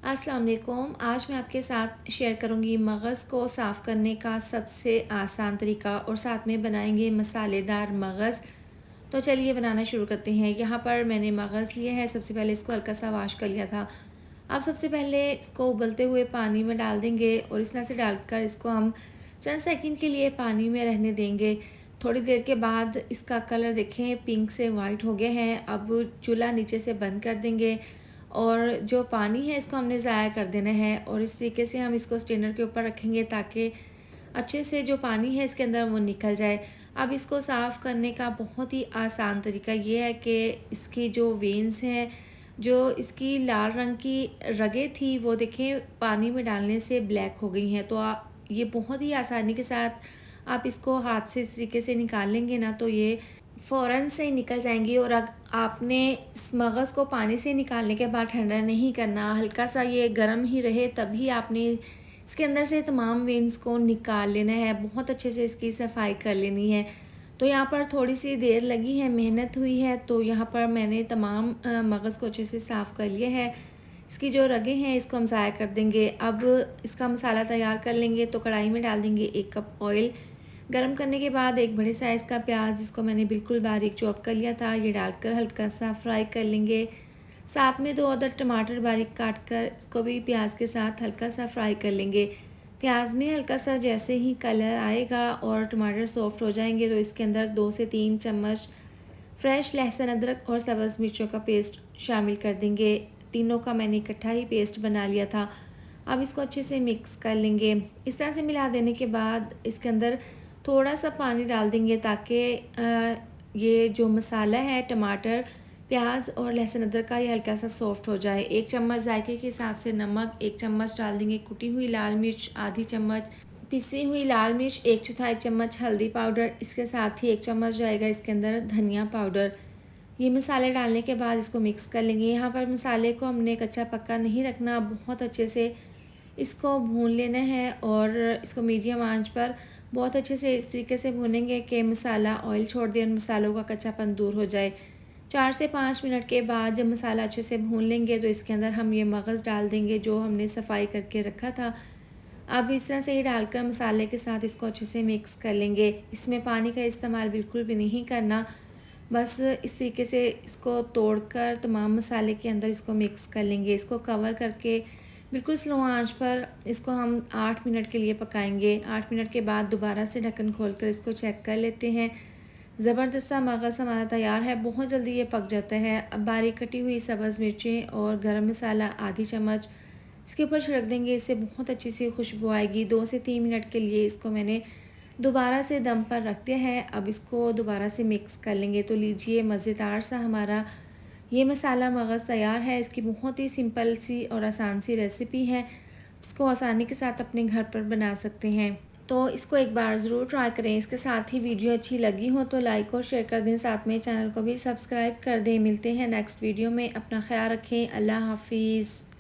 अस्सलाम वालेकुम। आज मैं आपके साथ शेयर करूंगी मगज़ को साफ़ करने का सबसे आसान तरीका और साथ में बनाएंगे मसालेदार मगज़। तो चलिए बनाना शुरू करते हैं। यहाँ पर मैंने मगज़ लिया है। सबसे पहले इसको हल्का सा वॉश कर लिया था। अब सबसे पहले इसको उबलते हुए पानी में डाल देंगे और इस तरह से डालकर इसको हम चंद सेकंड के लिए पानी में रहने देंगे। थोड़ी देर के बाद इसका कलर देखें पिंक से वाइट हो गया है। अब चूल्हा नीचे से बंद कर देंगे और जो पानी है इसको हमने ज़ाया कर देना है और इस तरीके से हम इसको स्ट्रेनर के ऊपर रखेंगे ताकि अच्छे से जो पानी है इसके अंदर वो निकल जाए। अब इसको साफ़ करने का बहुत ही आसान तरीका ये है कि इसकी जो वेन्स हैं, जो इसकी लाल रंग की रगें थी वो देखें पानी में डालने से ब्लैक हो गई हैं। तो ये बहुत ही आसानी के साथ आप इसको हाथ से इस तरीके से निकाल लेंगे ना तो ये फ़ौरन से निकल जाएँगी। और आपने इस मगज़ को पानी से निकालने के बाद ठंडा नहीं करना, हल्का सा ये गर्म ही रहे तभी आपने इसके अंदर से तमाम वेन्स को निकाल लेना है। बहुत अच्छे से इसकी सफाई कर लेनी है। तो यहाँ पर थोड़ी-सी देर लगी है, मेहनत हुई है, तो यहाँ पर मैंने तमाम मगज़ को अच्छे से साफ़ कर लिया है। इसकी जो रगें हैं इसको हम ज़ाया कर देंगे। अब इसका मसाला तैयार कर लेंगे। तो कढ़ाई में डाल देंगे 1 कप ऑयल। गरम करने के बाद एक बड़े साइज़ का प्याज जिसको मैंने बिल्कुल बारीक चॉप कर लिया था ये डालकर हल्का सा फ्राई कर लेंगे। साथ में 2 अदद टमाटर बारीक काट कर इसको भी प्याज के साथ हल्का सा फ्राई कर लेंगे। प्याज में हल्का सा जैसे ही कलर आएगा और टमाटर सॉफ्ट हो जाएंगे तो इसके अंदर 2 से 3 चम्मच फ्रेश लहसुन अदरक और सब्ज़ मिर्चों का पेस्ट शामिल कर देंगे। तीनों का मैंने इकट्ठा ही पेस्ट बना लिया था। अब इसको अच्छे से मिक्स कर लेंगे। इस तरह से मिला देने के बाद इसके अंदर थोड़ा सा पानी डाल देंगे ताकि ये जो मसाला है टमाटर, प्याज और लहसुन अदरक का ये हल्का सा सॉफ्ट हो जाए। 1 चम्मच जायके के हिसाब से नमक, 1 चम्मच डाल देंगे कुटी हुई लाल मिर्च, आधी चम्मच पिसी हुई लाल मिर्च, 1/4 चम्मच हल्दी पाउडर, इसके साथ ही 1 चम्मच जाएगा इसके अंदर धनिया पाउडर। ये मसाले डालने के बाद इसको मिक्स कर लेंगे। यहाँ पर मसाले को हमने कच्चा पक्का नहीं रखना, बहुत अच्छे से इसको भून लेना है और इसको मीडियम आंच पर बहुत अच्छे से इस तरीके से भूनेंगे कि मसाला ऑयल छोड़ दे और मसालों का कच्चापन दूर हो जाए। 4 से 5 मिनट के बाद जब मसाला अच्छे से भून लेंगे तो इसके अंदर हम ये मगज़ डाल देंगे जो हमने सफाई करके रखा था। अब इस तरह से ही डालकर मसाले के साथ इसको अच्छे से मिक्स कर लेंगे। इसमें पानी का इस्तेमाल बिल्कुल भी नहीं करना, बस इस तरीके से इसको तोड़कर तमाम मसाले के अंदर इसको मिक्स कर लेंगे। इसको कवर करके बिल्कुल स्लो आंच पर इसको हम 8 मिनट के लिए पकाएंगे। 8 मिनट के बाद दोबारा से ढक्कन खोलकर इसको चेक कर लेते हैं। ज़बरदस्त सा मगज़ हमारा तैयार है, बहुत जल्दी ये पक जाता है। अब बारीक कटी हुई सब्ज़ मिर्चें और गरम मसाला आधी चम्मच इसके ऊपर छिड़क देंगे। इससे बहुत अच्छी सी खुशबू आएगी। 2 से 3 मिनट के लिए इसको मैंने दोबारा से दम पर रख दिया है। अब इसको दोबारा से मिक्स कर लेंगे। तो लीजिए मज़ेदार सा हमारा ये मसाला मगज़ तैयार है। इसकी बहुत ही सिंपल सी और आसान सी रेसिपी है। इसको आसानी के साथ अपने घर पर बना सकते हैं। तो इसको एक बार ज़रूर ट्राई करें। इसके साथ ही वीडियो अच्छी लगी हो तो लाइक और शेयर कर दें। साथ में चैनल को भी सब्सक्राइब कर दें। मिलते हैं नेक्स्ट वीडियो में। अपना ख़्याल रखें। अल्लाह हाफ़िज़।